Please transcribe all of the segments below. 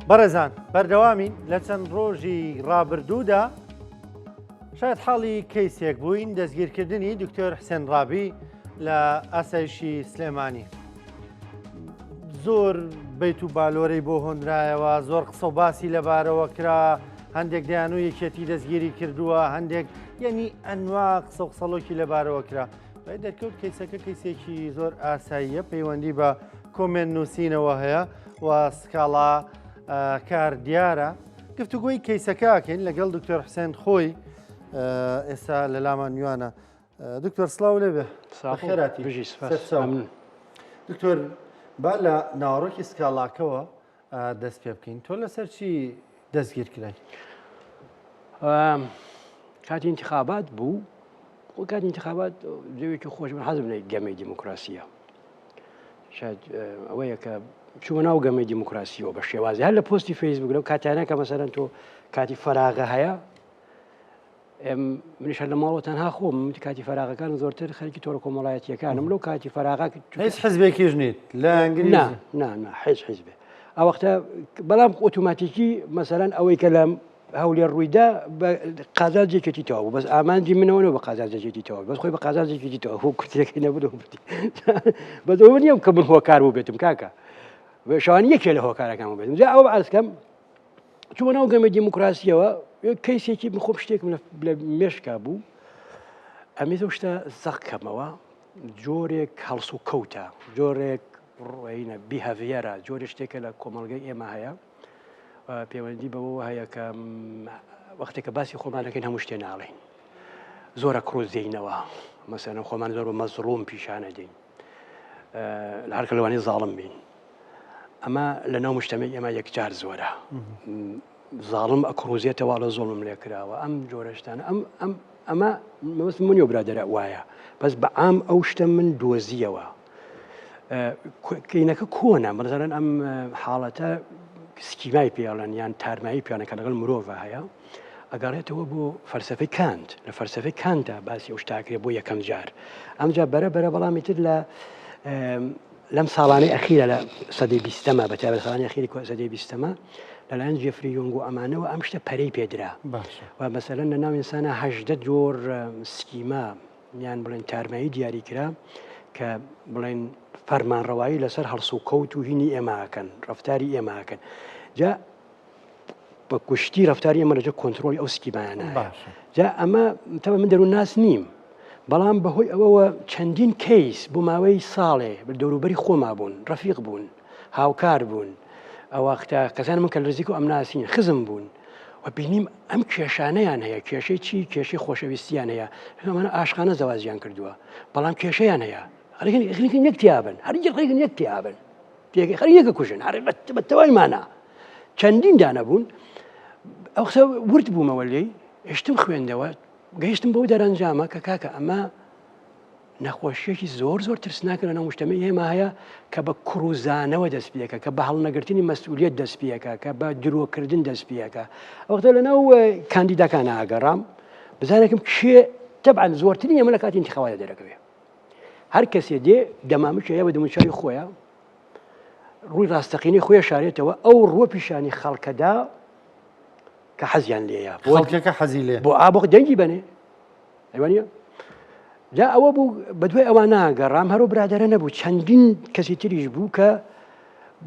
بەڕێزان بەردەوامین لە چەند ڕۆژی ڕابردوودا شاید حاڵی کەیسێک بووین دەستگیرکردنی دکتۆر حسێن ڕابی لە ئاسایشی سلێمانی. زۆر بیت و بالۆرەی بۆ هۆنرایەوە، زۆر قسە و باسی لەبارەوە کرا، هەندێک دەیان و یەکێتی دەستگیری کردووە، هەندێک یعنی ئەنوا قسە و قسەڵۆکی لەبارەوە کرا. بە دەرکەوت کەیسەکە کەیسێکی زۆر ئاساییە، پەیوەندی بە کۆمنت نووسینەوە هەیە و سکاڵا کار دیارە. گفتوگوی کەیسەکەکەین لەگەڵ دکتۆر حسێن خۆی ئێستا لە لامان میوانە. دکتۆر سڵاو لێبێ، خێراتی دکتۆر، با لە ناوەڕۆکی سکاڵاکەوە دەست پێ بکەین. تۆ لەسەر چی دەستگیر کرای؟ کاتی انتخابات بوو، کاتی انتخابات جوێکی خۆش من حەزم لە گەمەی دیموکراسیە. شاید ئەوەیە کە چوومە ناو گەمەی دیموکراسیەوە بە شێوازی هەر لە پۆستی فەیسبوک لەو کاتیانە کە مەسەرەن تۆ کاتی فەراغە هەیە، منیش هەر لە ماڵەوە تەنها خۆم کاتی فەراغەکان زۆرتر خەریکی تۆڕە کۆمەڵایەتیەکانم لەو کاتی فەراغا هیچ حزبێکیش نیت لە ئەنگلیزی؟ نا هیچ حیزبێ ئەو وەختە بەڵام ئۆتۆماتیکی مەسەرەن ئەوەی کە لە هەولێر ڕوویدا بە قازانجێکێتیتەوە بوو، بەس ئامانجی منەوەنەوە بە قازانجێکێتیتەوە، بەس خۆی بە قازانجێکێتیتەوە هۆ کوتێکی نەبوو بەدەوە نییەم کە من هۆکار بوو بێتم کاکە شوان یەکێ لە هۆکارەکان بێتم. جا ئەوە ئەرزکەم چوومە ناو گەمەی دیموکراسیەوە، کەیسێکی من خۆم شتێکم لە مێشکا بوو، ئەمێتە شتە زەقکەمەوە جۆرێک هەڵس و کەوتە، جۆرێک ڕۆینە بیهەڤیەرە، جۆرە شتێکە لە کۆمەڵگەی ئێمە هەیە. پەیوەندی بەوە هەیە کە وەختێکە باسی خۆمانەکەین هەموو شتێ ناڵێن، زۆرە کڕۆز دێینەوە، مەسەلەن خۆمان زۆر بە مەزڵوم پیشانە دێین لە هەر کە لەوانەیە زاڵم بین. ئەمە لە ناو مجتەمەی ئێمە یەکجار زۆرە، زاڵم ئەکڕۆزێتەوە لە زۆڵم لێ کراوە. ئەم جۆرە شتانە ئەمە مەبەست منیۆ برادەرە وایە، بەس بە ئام ئەو شتە من دۆزیەوە. کەینەکە کۆنە مەزەرەن ئەم حاڵەتە سکیمای پێڵەن یان تارمایی پیانەکە لەگەڵ مرۆڤ هەیە، ئەگەڕێتەوە بۆ فەلسەفەی کانت. لە فەلسەفەی کانتە باسی ئەو شتاکرێ بۆ یەکەم جار. ئەمجا بەرە بەڵامی تر لەم ساڵانەی ئەخیرە لە سەدەی بیستەمە، بەتابەت ساڵانی ئەخیری سەدەی بیستەمە لەلایەن جێفری یۆنگ و ئەمانەوە ئەم شتە پەرەی پێدرا و مەسەلەن لە ناو ئینسانە 18 جۆر سکیما یان بڵێن تارمایی دیاری کرا کە بڵێن فەرمانڕەوایی لەسەر هەڵس و کەوت و هینی ئێماکەن، ڕەفتاری ئێماکەن. جا بە کوشتی ڕەفتاری ئێمە لەجە کۆنتترۆلی ئەو سکیمانە. جا ئەمە تەبە من دەرو ناس نیم، بەڵام بەهۆی ئەوەوە چەندین کەیس بۆ ماوەی ساڵێ دەوروبەری خۆما بوون، ڕەفیق بوون، هاوکار بوون، ئەوەختە کەسان من کە لەرزیک و ئەم ناسین خزم بوون و بینیم ئەم کێشانەیان هەیە. کێشەی چی؟ کێشەی خۆشەویستیان هەیە، ئەمانە ئاشقانە زەواجیان کردووە، بەڵام کێشەیان هەیە خەریکن یەکتیابن، هەرخەریکن یەکتیابن، خەری یەکە کوژن، بەتەوایمانە چەندین دانەبوون. ئەو قسە ورد بوومەوە لێی هێشتم خوێندەوە، گەیشتم بەو دەرەنجامە کە کاکە ئەمە نەخۆشیێکی زۆر ترسناکە لە ناو مجتەمەی ئێمە هەیە کە بە کوڕوزانەوە دەست پێەکە، کە بە هەڵنەگرتنی مەسئولیت دەست پێەکە، کە بە درۆکردن دەست پێەکە. ئەوەختە لە ناو کاندیداکانە ئاگەڕام بزانێکم کێ تەبعاً زۆرترین ئێمە لە کاتی انتخابات دەرەکەوێ. هەر کەسێ دێ دەمامچ هەیە بە دەموچاری خۆیە، ڕووی ڕاستەقینەی خۆیە شارێتەوە ئەو ڕووە پیشانی خەڵکەدا کە حەزیان لێیە، خەڵکەکە حەزی لێ بۆ ئابۆ دەنگی بنێ ئەیوانە. جا ئەوە بوو بە دوای ئەوانە گەڕام، هەرۆ برادەرە نەبوو، چەندین کەسی تریش بوو کە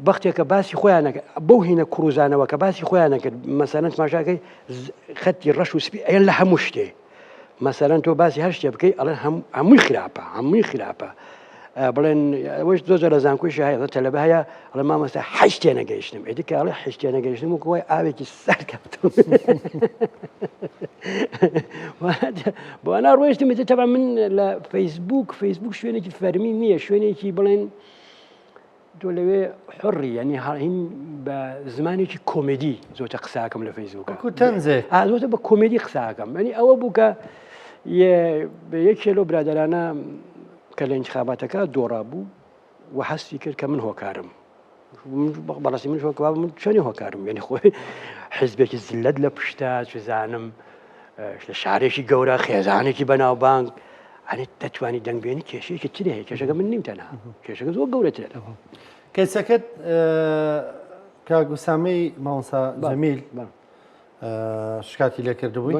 بەختێکە باسی خۆیانەکە بەو هینە کوڕوزانەوە کە باسی خۆیانەکرد. مەسەلەن تماشاکەی خەتی ڕەش و سپی ئەیان لە هەموو شتێ، مەسەلەن تۆ باسی هەر شتێ بکەی ئەڵێن هەمووی خراپە، بڵێن ئەوەش زۆر لە زانکۆیش هەیە تەلەبە هەیە ئەڵێ مامۆستا هەشتێ نەگەیشتم، ئێدیکە ئەڵێ هەشتێ نەگەیشتم و کۆی ئاوێکی سەر کەوتم بۆ ئەنا ڕۆیشتم. تەبا من لە فەیسبوک شوێنێکی فەرمی نییە، شوێنێکی بڵێن تۆ لەوێ حڕی، ینی هەڵین بە زمانێکی کۆمێدی زۆرتە قساکەم لە فەیسبوکە، زۆرتە بە کۆمێدی قساکەم. ینی ئەوە بوو کە یەکێ لەو برادەرانە کە لە انتخاباتەکە دۆڕا بوو و حەستی کرد کە من هۆکارم، بەڕاستی من من چۆنی هۆکارم، ینی خۆی حیزبێکی زلت لە پشتە چزانم لە شارێکی گەورە خێزانێکی بەناوبانگ ئەنێت دەتوانی دەنگبێنی کێشەیەکی ترێ، کێشەکە من نیم تەنها، کێشەکە زۆر گەورەترێت. کەسەکەت کاگوسامی ماوەسا جەمیل بەڵێ. شکاتی لێ کردبووی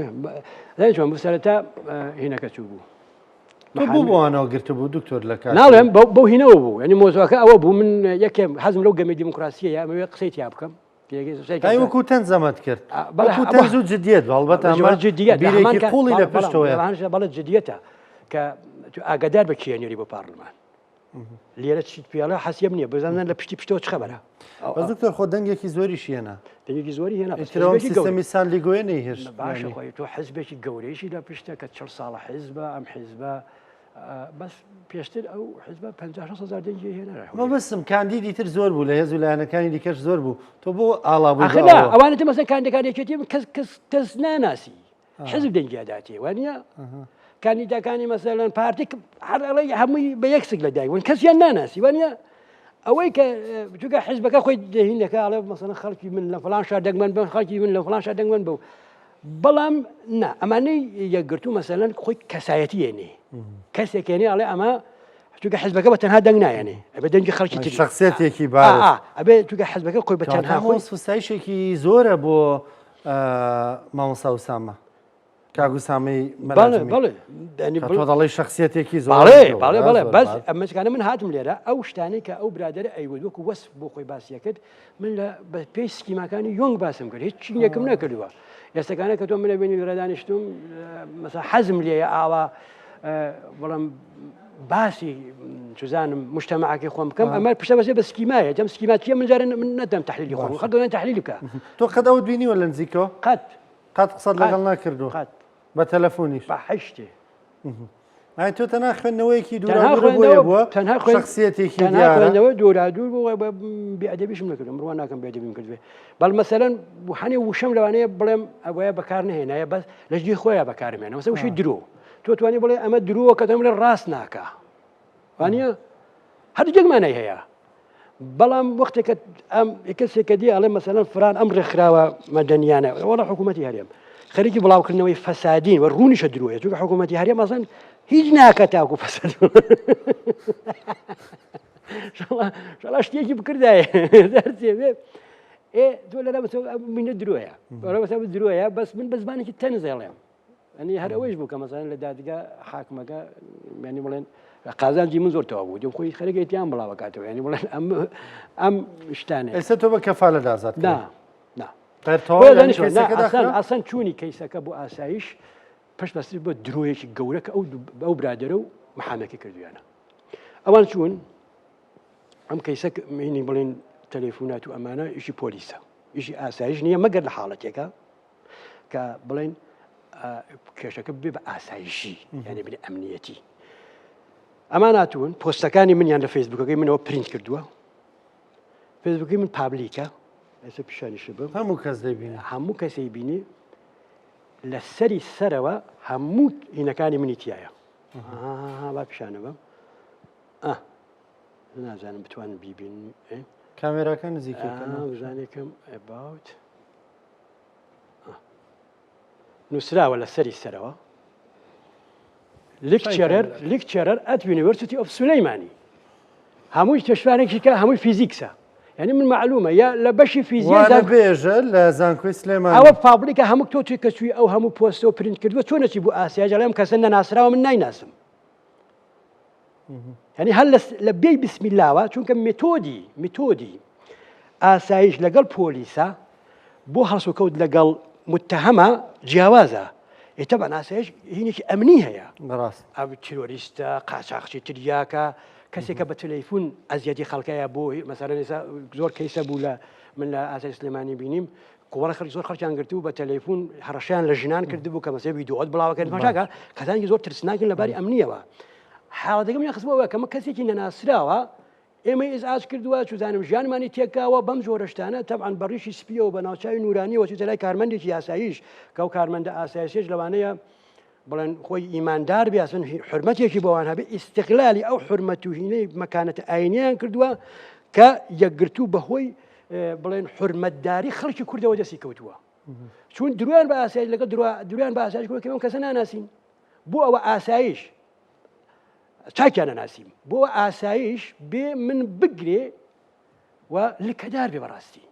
دەیچۆن بسەرەتا هینەکە چوو بوو بوو بۆوانەوە گرتبوو دکتۆر لە کات ناڵێم بۆ هینەوە بوو ینی مۆزوەکە ئەوە بوو من یەکێم حەزم لەو گەمەی دیموکراسیە ئەمەوێ قسەی تیا بکەم وەکو تەن زەمەت کرد تەنز و جدیت بەڵبەت بیرێکی قوڵی لە پشتەوەیە بەڵێت جدیەتە کە ئاگادار بە کێنێری بۆ پارلمان لێرە چیت پیاڵە حەسیەم نییە بزانن لە پشتی پشتەوە چ خەبەرە دکتۆر خۆ دەنگێکی زۆری شیێنە دەنگێکی زۆری هێنا سیستەمی سالیگۆیە نەیهێش باشە خۆی تۆ حزبێکی گەورەیشی لە پشتە کە 40 ساڵە حیزبە ئەم حیزبە بەس پێشتر ئەو حزبە 56,000 دەنگی هێنەرە مە بەسم کاندیدی تر زۆر بوو لە هێز و لایەنەکانی دیکەش زۆر بوو تۆ بۆ ئاڵابوو ئەوانە مەسە کاندەکانێکێتی کەس ناناسی حزب دەنگیاداتی وانە کاندیدەکانی مەسەلەن پارتی هەرڵی هەمووی بە یەکسک لە دایون کەسیان ناناسی وانە ئەوەی کە چونکە حزبەکە خۆی دەهینەکە ئەڵێ مەسەلەن خەڵکی من لە فڵان شار دەنگمەن بن خەڵکی من لە فڵان شار دەنگمەن بوو بەڵام نا ئەمانەی یەکگرتو مەسەلەن خۆی کەسایەتی ێنێ کەسێکێنێ ئەڵێ ئەمە چونکە حزبەکە بە تەنها دەنگ نایەنێ ئەبێ دەنگی خەڵکی تر شخصیەتێکی باش ئەبێ چونکە حزبەکە خۆی بە تەنها خۆی سوسایشێکی زۆرە بۆ مامۆستا ئوسامە کاگوسامی تۆ دەڵی شخصیەتێکی زۆر بەڵێ بەس ئەمەچکانە من هاتم لێرە ئەو شتانەی کە ئەو برادرە ئەیوە وەکو وەسف بۆ خۆی باسیە کرد من لە پێی سکیماکانی یۆنگ باسم کرد هیچ یەکم نەکردووە ئێستەکانە کە تۆ منە بینی لێرە دانیشتوم مەسا حەزم لێیە ئاوا بەڵام باسی چزانم مجتمعاکی خۆم بکەم ئەمە پشتە بەسێ بە سکیمایە جەم سکیماتیە من جارە من نەدەم تحلیلی خۆم خەڵکەوێن تحلیل بکە تۆ قەت ئەوت بینیوە لە نزیکەوە قەت قسەت لەگەڵ ناکردو بە تەلەفۆنیش بە حەشتێ تۆ تەنها خوێندنەوەیکی دوورە بووە شخصیەتێکی خوێندنەوە دوورادوور بۆ بێئەدەبیشم نەکردم بڕوان ناکەم بێئەدەبیم کردوێ بەڵ مەسەلەن هەنێ وشەم لەوانەیە بڵێم ئەوەیە بەکار نهێنایە بەس لە ژدی خۆیان بەکارمێنە مەسە وشی درۆ تۆ توانی بڵێ ئەمە درۆوە کە دەم لە ڕاست ناکە وانە هەردوو جێکمانەی هەیە بەڵام وەختێکە ئەم کەسێکە دی ئەڵێ مەسەلەن فران ئەم ڕێکخراوە مەدەنیانە وەڵا حکوومەتی هەرێم خەریکی بڵاوکردنەوەی فەسادین و ڕوونیشە درۆیە چونکە حکوومەتی هەرێم مەسەن هیچ ناکە تاکو فەساد شەڵا شتێکی بکردایە تۆ لەرا بینە درۆیە بەسە درۆیە بەس من بە زمانێکی تەنزێڵێم ئەنی هەر ئەوەش بوو کە مەسەلەن لە دادگا حاکمەکە ینی بڵێن قازانجی من زۆر تەوا بوو دەم خۆی خەرەکەیتیان بڵاوکاتەوە ینی بڵێن ئەم شتانە ئێستا تۆ بە کەفالە دازات ئاسان چوونی کەیسەکە بۆ ئاسایش پشت بەستی بۆ درۆیەکی گەورە کە ئەو برادرە و محامەکە کردویانە ئەوان چوون ئەم کەیسە مینی بڵێن تەلەفۆنات و ئەمانە ئیشی پۆلیسە ئیشی ئاسایش نییە مەگەر لە حاڵەتێکە کە بڵێن کێشەکە بێ بە ئاسایشی یعنی بێ ئەمنیەتی ئەمان هاتوون پۆستەکانی منیان لە فەیسبوکەکەی منەوە پرینت کردووە فەیسبوکی من پابلیکە ئێستا پیشانیش بم هەموو کەس دەبینی هەموو کەسەی بینی لە سەری سەرەوە هەموو هینەکانی منی تایە با پیشانە بم نازانم بتوانم بیبین کامێراکە نزیکەکە بزانێکم ئەباوت نووسراوە لە سەری سەرەوە لیکچەرەر ئەت یونیڤەرسیتی ئۆف سولەیمانی هەمووی تەشوارێکی کە هەمووی فیزیکسە یعنی من معلومە یا لە بەشی فیزیک بێژە لە زانکۆی سلێمان ئەوە پابلیکە هەموو تۆ توی کەچووی ئەو هەموو پۆستەوە پرینت کردووە چۆنەچی بوو ئاسیا جەڵێم کەسە نەناسراوە من نایناسم ینی هەر لە بێی بسمیلاوە چونکە متۆدی ئاسایش لەگەڵ پۆلیسە بۆ هەڵسوکەوت لەگەڵ متتەهەمە جیاوازە ئێتەبان ئاسایش هینێکی ئەمنی هەیە بەڕاست ئەو تیرۆریستە قاچاقچی تریاکە کەسێکە بە تەلەیفۆن ئەزیەتی خەڵکەیە بۆ مەسەلەن ئێستا زۆر کەیسە بوو لە من لە ئاسای سلێمانی بینیم کوڕە خەڵکی زۆر خەڵکیان گرتووە بە تەلەیفۆن هەڕەشیان لە ژنان کردبوو کە مەسەی ڤیدیۆت بڵاوەکەن ماشاکە کەسانی زۆر ترسناکن لەباری ئەمنیەوە حاڵەتەکە منیان خستبووەوە کەمە کەسێکی نەناسراوە ئێمە ئێزعاج کردووە چوزانم ژیانمانی تێکاوە بەم جۆرە شتانە تەبعاً بەڕیشی سپیەوە بە ناوچاوی نورانیەوە چوتە لای کارمەندێکی ئاسایش کە ئەو کارمەندە ئاسایشێش لەوانەیە بڵێن خۆی ئیماندار بیاسن حرمەتێکی بۆوان هەبێ ئیستیقلالی ئەو حرمەت و هینەی مەکانەتە ئاینیان کردووە کە یەکگرتوو بەهۆی بڵێن حرمەتداری خەڵکی کوردەوە دەستی کەوتووە چون درویان بە ئاسایش لەگەڵ درویان بە ئاسایش کردووە کە ئەم کەسە ناناسین بۆ ئەوە ئاسایش چاکیان نەناسیم بۆ ئاسایش بێ من بگرێ و لکەدار بێ بەڕاستی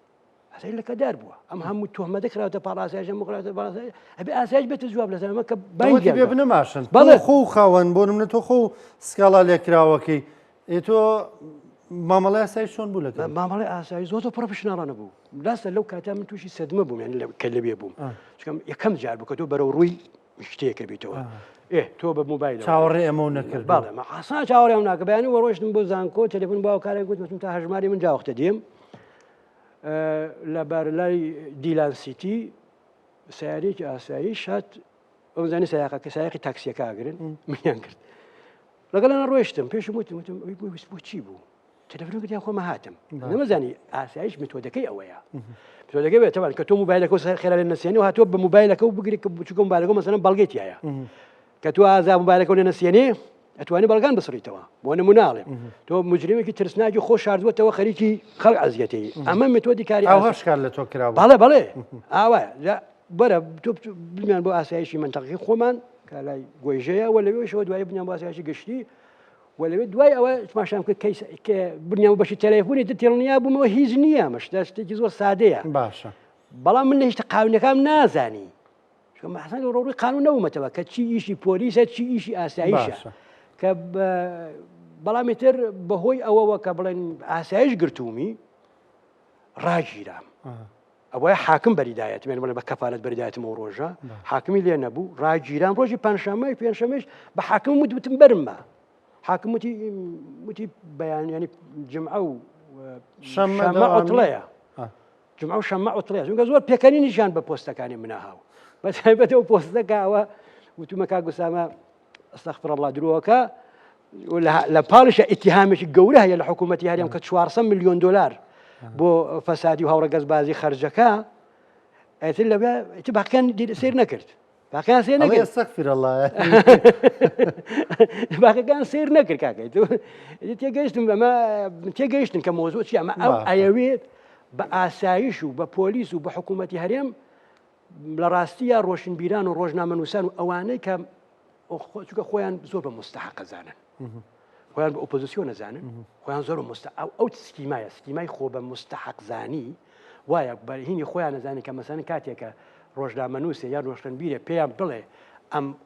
ئاسایی لەکە دار بووە ئەم هەموو تۆهمە دەکراوەتە پاڵاسایش مقراتە پاڵاسای ئەبێ ئاسایش بێتە جواب لەسەر ئەمە کە بەڵێ بێ بنەماشن بەڵێ خۆ و خاوەن بۆ منە تۆ خۆ سکاڵا لێکراوەکەی تۆ مامەڵای ئاسایی چۆن بوو لەکە مامەڵی ئاسایی زۆر پرۆفشناڵانە بوو لاستە لەو کاتا من تووشی سەدمە بووم کە لەبێ بووم چکەم یەکەم جار بوو کە تۆ بەرەو ڕووی شتێکە بیتەوە تۆ بە موبایل چاوەڕێ ئەمە نەکرد باڵێ ئاسان چاوەڕێم ناکە بەیانی وەڕۆشتم بۆ زانکۆ تەلێفۆن بۆ کارێک گوتم تا هەژماری من جاوەختە دێم لەبەر لای دیلان سیتی سیارێکی ئاسایی شات ئەو زانی سایقەکە سایقی تاکسیەکە ئاگرن منیان کرد لەگەڵ ڕۆیشتم پێشم وتم بۆ چی بوو تەلەفۆنەکەی خۆمە هاتم نەمەزانی ئاسایش متۆدەکەی ئەوەیە متۆدەکەی بێت تەوان کە تۆ موبایلەکە خێرا لێ نەسیێنی و هاتووە بە موبایلەکە و بگری کە بچووکە موبایلەکە مەسەلەن بەڵگەی تایە کە تۆ ئازا موبایلەکە لێ نەسیێنی ئەتوانی بەڵگان بسڕیتەوە بۆ نموناڵێ تۆ مجرمێکی ترسناکی خۆ شاردووەتەوە خەریکی خەڵک ئەزیەتی ئەمە متۆدی کاری ئەوهشکار لە تۆ کرا بەڵێ ئاوایە بەرە تۆ بمیان بۆ ئاسایشی منتەقی خۆمان کە لای گۆیژەیە وە لەوێشەوە دوای بنیان بۆ ئاسایشی گشتی وەلەوێت دوای ئەوە تماشام کرد کە بنیان بەشی تەلەفۆنی تێڵنیا بوومەوە هیچ نییە مەشتا شتێکی زۆر سادەیە باشە بەڵام من لە هیچ قانونەکەم نازانی حسن ڕۆڕی قانون نەومەتەوە کە چی ئیشی پۆلیسە چی ئیشی ئاساییشە کە بەڵامی تر بەهۆی ئەوەوە کە بڵێن ئاسایش گرتومی ڕاگیرام ئەوەیە حاکم بەریدایەت مێن بڵێ بە کەفالەت بەریدایەتمەوە ڕۆژە حاکمی لێ نەبوو ڕاگیرام ڕۆژی پەنجشەممەی پێنجشەمەش بە حاکم وتم بەرمە حاکم وتی بەیان ینی جمعە و شەمە عوتڵەیە جمعە و شەمە عوتڵەیە چونکە زۆر پێکەنی نیشان بە پۆستەکانی منەهاو بەتایبەتەوە پۆستەکەوە وتومە کاک گوسامە ئەستەغفر الله درۆکە لە پاڵیشە ئیتیهامێکی گەورە هەیە لە حکوومەتی هەرێم کە 400 میلیۆن دلار بۆ فەسادی و هەوڕەگەزبازی خەرجەکە ئەتر لەبێ باقییان سیر نەکرد باقییان سێر نەکرد ئەستەغفر الله باقیەکان سیر نەکرد کاکەیت تێگەیشتم ئەمە تێگەیشتن کە مۆزوع چی ئەمە ئەو ئەیەوێت بە ئاسایش و بە پۆلیس و بە حکوومەتی هەرێم لە ڕاستیە ڕۆشنبیران و ڕۆژنامەنووسان و ئەوانەی کە چونکە خۆیان زۆر بە مستحق زانن خۆیان بە ئۆپۆزیسیۆن نەزانن خۆیان زۆر ئەو سکیمایە سکیمای خۆ بە مستحق زانی وایە بەرهینی خۆیان نەزانانی کە مەسەن کاتێکە ڕۆژنامەنووسێ یا ڕۆشنبیرە پێیان بڵێ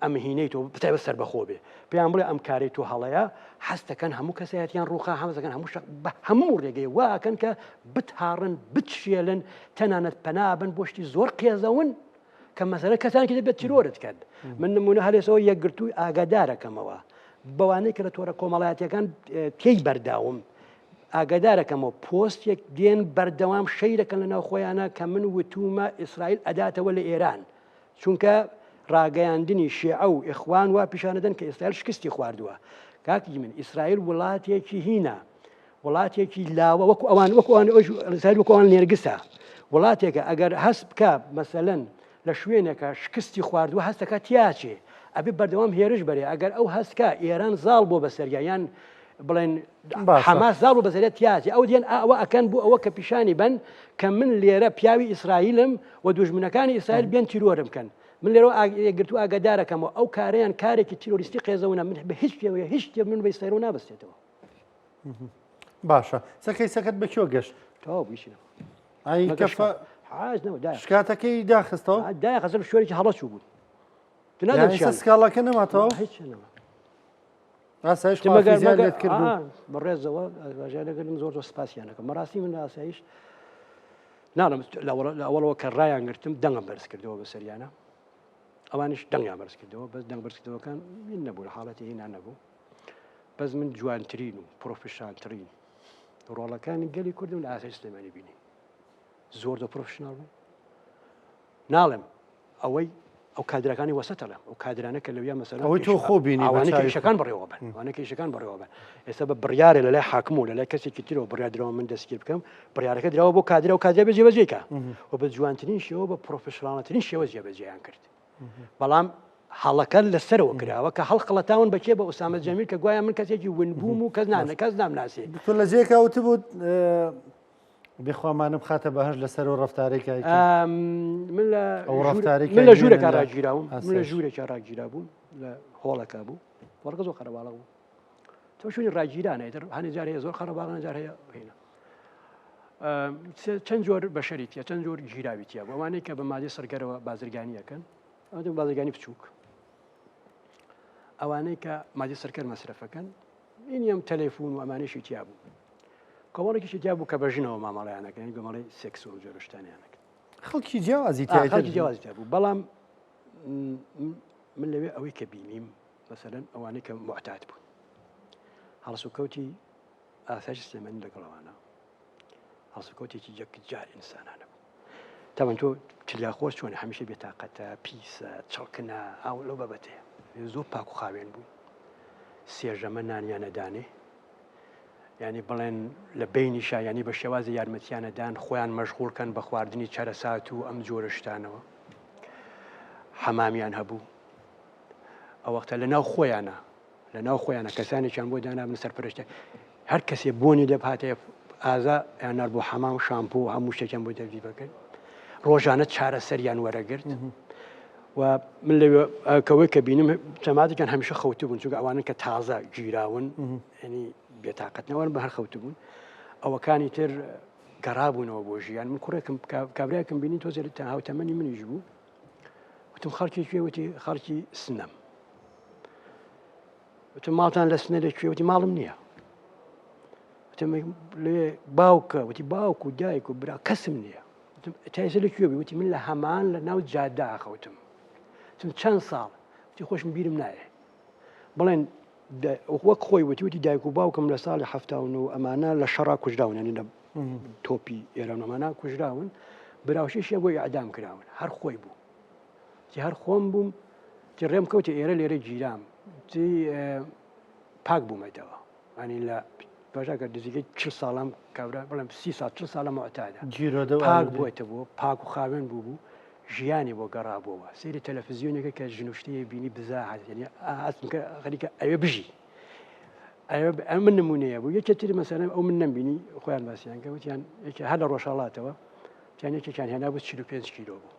ئەم هینەی تۆ بتای بە سەر بەخۆ بێ پێیان بڵێ ئەم کارەی تۆ هەڵەیە هەستەکەن هەموو کەسایەتیان ڕووخا هەمزەکەن هەموو ڕێگەی واکەن کە بتهاڕن بتشێلن تەنانەت پەنابن بۆشتی زۆر قێزەون کە مەسەلە کەسانێکی دەبێت تیرۆرت کرد من نمونە هەلێسەوە یەکگرتووی ئاگادارەکەمەوە بەوانەی کە لە تۆرە کۆمەڵایەتیەکان تێی بەرداوم ئاگادارەکەمەوە پۆستێک دێن بەردەوام شەیرەکەن لەناو خۆیانە کە من وتومە ئیسرائیل ئەداتەوە لە ئێران چونکە ڕاگەیاندنی شیعە و ئیخوان وا پیشانەدەن کە ئیسرائیل شکستی خواردووە کاکی من ئیسرائیل وڵاتێکی هینە وڵاتێکی لاوە وەکو ئەوان وەکوان نێرگسە وڵاتێکە ئەگەر هەست بکە مەسەلەن لە شوێنێکە شکستی خواردووە هەستەکە تیاچێ ئەبێ بەردەوام هێرش بەرێ ئەگەر ئەو هەستکە ئێران زاڵ بۆ بەسەریە یان بڵێن حەماس زاڵ بۆ بەسەریە تیاچێ ئەو دێن ئەوە ئەکەن بوو ئەوە کە پیشانی بن کە من لێرە پیاوی ئیسرائیلم و دوژمنەکانی ئیسرائیل بێن تیرۆرم بکەن من لێرە گرتو ئاگادارەکەمەوە ئەو کارەیان کارێکی تیرۆریستی قێزەونە من بە هیچ پێوەیە هیچ شتێ من بە ئیسرائیل نابەستێتەوە باشە سەکەی سەکەت بەکوێ گەشت تەواو بیشینەوە ئای کەفە شکاتەکەی داخستەوە داخستە شوێنێکی هەڵەچوو بوو سکاڵەکە نەماتەوە ئاسایش لێت کرد بەڕێزەوە لەگەرم زۆر سپاسیانەکە مەڕاستی من ئاسایش ناڵم ئەوڵەوە کە ڕایان گرتم دەنگم بەرز کردەوە بە سەریانە ئەوانش دەنگیان بەرز کردەوە بەس دەنگ بەرزکردەوەکان من نەبوو لە حاڵەتی هینا نەبوو بەس من جوانترین و پرۆفشنالترین ڕۆڵەکانی گەلی کوردم لە ئاسایی سلێمانی بینی زۆر دە پرۆفشنال بوو ناڵێم ئەوەی ئەو کادرەکانی وەسەتەڵە ئەو کادرانە کە لەویا مەسەلا ئەوەی تۆ خۆ بینی ئەوانەکەیشەکان بەڕێوە بن ئەوانەکەیشەکان بەڕێوە بن ئێستا بە بڕیارێ لە لای حاکم و لە لای کەسێکی ترەوە بڕیاردرەوە من دەستگیر بکەم بڕیارەکە درراوە بۆ کادرە و کادرە بەجێبەجێکە و بە جوانترین شێوە بە پرۆفشناڵترین شێوە جێبەجێیان کرد بەڵام هەڵەکە لەسەرەوە کراوە کە هەڵقڵەتاون بەکێ بە ئوسامە جەمیل کە گوایە من کەسێکی ونبووم و کەس نامناسێ تۆ لە جێکەوت بوو بخوامانم خاتە بەهەش لەسەر و ڕفتارێکە من لە ژوورێکە ڕاگیراوم من لە ژوورێکە ڕاگیرا بووم لە هۆڵەکە بوو وەرگە زۆر خەرەباڵە بوو تۆ شوێنی ڕاگیرانە هەنێ جار هەیە زۆر خەرەباڵە جار هەیە هێنا چەند جۆر بەشەریتە چەند جۆر گیراویتە بۆ ئەوانەی کە بە مادەی سەرگەرەوە بازرگانیەکەن ئەو بازرگانی بچووک ئەوانەی کە مادەی سەرکەر مەسرفەکەن ئینیم تەلەفۆن و ئەمانەشی تیا بوو کۆمەڵێکیشی تیا بوو کە بەژنەوە مامەڵەیانەکەن گەمەڵی سێکس و جۆرەشتانیانەکە خەڵکی جیاوازی خەڵکی جیاوازی تیا بوو بەڵام من لەوێ ئەوەی کە بینیم مەسەلەن ئەوانەی کە معتاد بوون هەڵسوکەوتی ئاسایشی سلێمانی لەگەڵەوانە هەڵسوکەوتێکی جار ئینسانانە بوو تاوان تۆ چلیاخۆش چۆن هەمیشە بێتاقەتە پیسە چڵکنە ئاو لەو بەبەتەیە زۆر پاک و خاوێن بوو سێژەمە نانیانەدانێ ینی بڵێن لە بینی شایانی بە شێوازی یارمەتیانەدان خۆیان مەشغوڵکەن بە خواردنی چەرەسات و ئەم جۆرەشتانەوە حەمامیان هەبوو ئەو وەختە لەناو خۆیانە کەسانێکیان بۆ دانابن سەرپەرشتە هەر کەسێ بۆنی لێ هاتەیە ئازا یانار بۆ حەمام و شامپۆ و هەموو شتێکیان بۆ دەبی بکرد ڕۆژانە چارەسەریان وەرەگرت و من لەوەی کە بینم جەماعەتێکیان هەمیشە خەوتو بوون چونکە ئەوانن کە تازە گیراون ینی بێتاقەتنەوەن بە هەر خەوتو بوون ئەوەکانی تر گەڕابوونەوە بۆ ژیان من کوڕێکم کابراایکم بینی تۆزێت تا هاوتەمەنی منیش بوو وتم خەڵکی کوێوتی خەڵکی سنەم وتم ماڵتان لە سنە لەکوێوتی ماڵم نییە وتم لێ باوکە وتی باوک و دایک و برا کەسم نییە تایسە لەکوێ بووی وتی من لە هەمان لە ناو جاددا خەوتم وتم چەند ساڵ وتی خۆشم بیرم نایە بڵێن وەک خۆی وتی دایک و باوکم لە ساڵی هەفتاون و ئەمانە لە شەڕا کوژراون ینی لە تۆپی ئێرانەمانە کوژراون براوشیشیە بۆی ئەعدام کراون هەر خۆی بوو هەر خۆم بووم ڕێم کەوتی ئێرە لێرە گیرام پاک بوومەتەوە ئەنی لە باشاکە دزیگەی 40 ساڵم کابرا بڵێم 30 ساڵە معتادە پاک بووێتە بۆ پاک و خاوێن بوو ژیانی بۆ گەڕابەوە سەیری تەلەڤیزیۆنێکە کە ژنوشتەیە بینی بزاحت یعنی ئاسمکە خەریکە ئەوێ بژی ئەو من نمونەیە بوو یەکێتری مەسەلەن ئەو من نەمبینی خۆیان باسییان کە وتیان هەر لە ڕۆژهەڵاتەوە تیان یەکێکیان هێنا بوو 45 کیلۆ بوو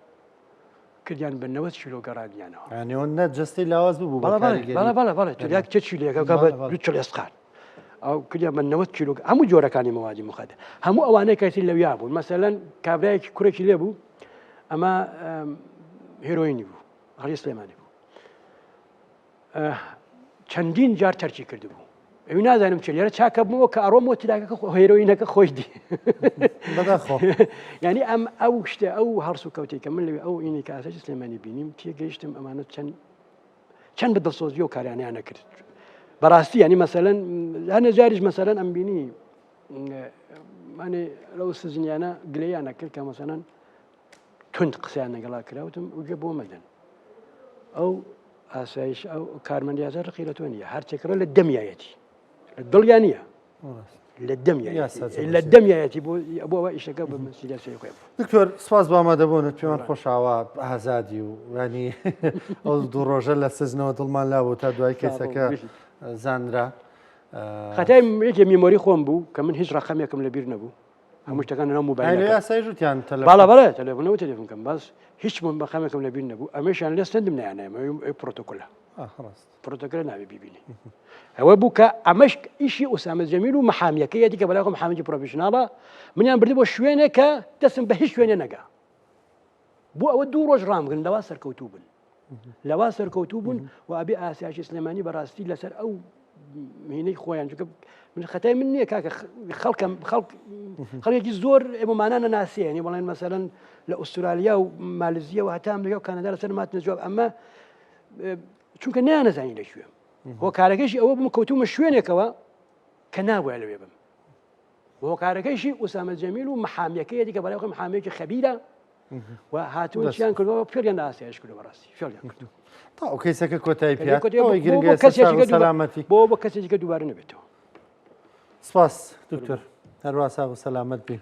کردیان بە 90 کیلۆ گەڕاندیانەوە ئەوە نە جستی لاواز بوو بەڵێ تریاک چه کیلۆیەکە بە 40 ئێسقان ئەو کردیان بە 90 کیلۆ هەموو جۆرەکانی مەوادی مخدر هەموو ئەوانەی کەسی لەویا بوون مەسەلەن کابرایەکی کوڕێکی لێ بوو ئەمە هێرۆینی بوو هەڵی سلێمانی بوو چەندین جار تەرکی کرد بوو ئەوی نازانم چ لێرە چاکە بووەوە کە ئەڕۆمەوە تلاکەکە هێرۆینەکە خۆی دی ینی ئەم ئەو شتە ئەو هەرس و کەوتێکە من لەوێ ئەو ئینی کە ئاساسی سلێمانی بینیم تێگەیشتم ئەمانە چەند بە دڵسۆزی و کاریانیانە کرد بەڕاستی ینی مەسەلەن هەنە جاریش مەسەلەن ئەم بینی لەو سزنیانە گلەیانە کرد کە مەسەلەن تند قسەیان لەگەڵا کراوتم وگە بۆ مەدەن ئەو ئاسایش ئەو کارمەندیازە ڕقی لە تۆ نیە هەرچێکڕە لە دەمیایەتی لە دڵیان نییە لە دەمیایەتی بۆ ئیشەکە بە سیاسی خۆی دکتۆر سپاس بۆ ئامادەبوونت پێوان خۆشاوە ئازادی و ینی ئەو دوو ڕۆژە لە سزنەوە دڵمان لاوە تا دوای کەسەکە زانرا خەتای یەکێ میمۆری خۆم بوو کە من هیچ ڕقەمێکم لەبیر نەبوو هەموو شتەکان لەناو مۆبایلەکە سایژوتیان بەڵێ تەلەفۆنەوە تەلەفۆنکەم باس هیچ بەخەمێکم لەبیر نەبوو ئەمەشیان لێ سندم نایانایە پرۆتۆکۆلە پرۆتۆکۆلە ناوێ بیبینی ئەوە بوو کە ئەمەش ئیشی ئوسامە جەمیل و مەحامیەکەیەتی کە بەڵای خۆم محامێکی پرۆفێشناڵە منیان بردی بۆ شوێنێک کە دەستم بە هیچ شوێنێ نەگا بۆ ئەوە 2 ڕۆژ ڕامگرن لەوا سەرکەوتوو بوون و ئەبێ ئاسایشی سلێمانی بەڕاستی لەسەر ئەو مهینەی خۆیان چونکە من خەتای من نییە کاکە خەڵکێکی زۆر ئێمەمانانە ناسیێنی بەڵێن مەسەلەن لە ئوسترالیا و مالزیە و هەتا ئەمریکا و کەنەدا لەسەر ماتنە جواب ئەمە چونکە نانەزانی لەکوێ هۆکارەکەیشی ئەوە بم کەوتومە شوێنێکەوە کە نابووە لەوێ بم هۆکارەکەیشی ئوسامە جەمیل و محامیەکەیەتی کە بەڵای خۆی محامێکی خەبیرە و هاتوون چیان کردەوە فێریان لە ئاسایش کردو بەڕاستی فێریان کردو تا ئەو کەسەکە کۆتایی پێی گرنگە سەلامەتی بۆ کەسێکە دووبارە نەبێتەوە سپاس دکتۆر هەروە ساغ و سەلامەت بێ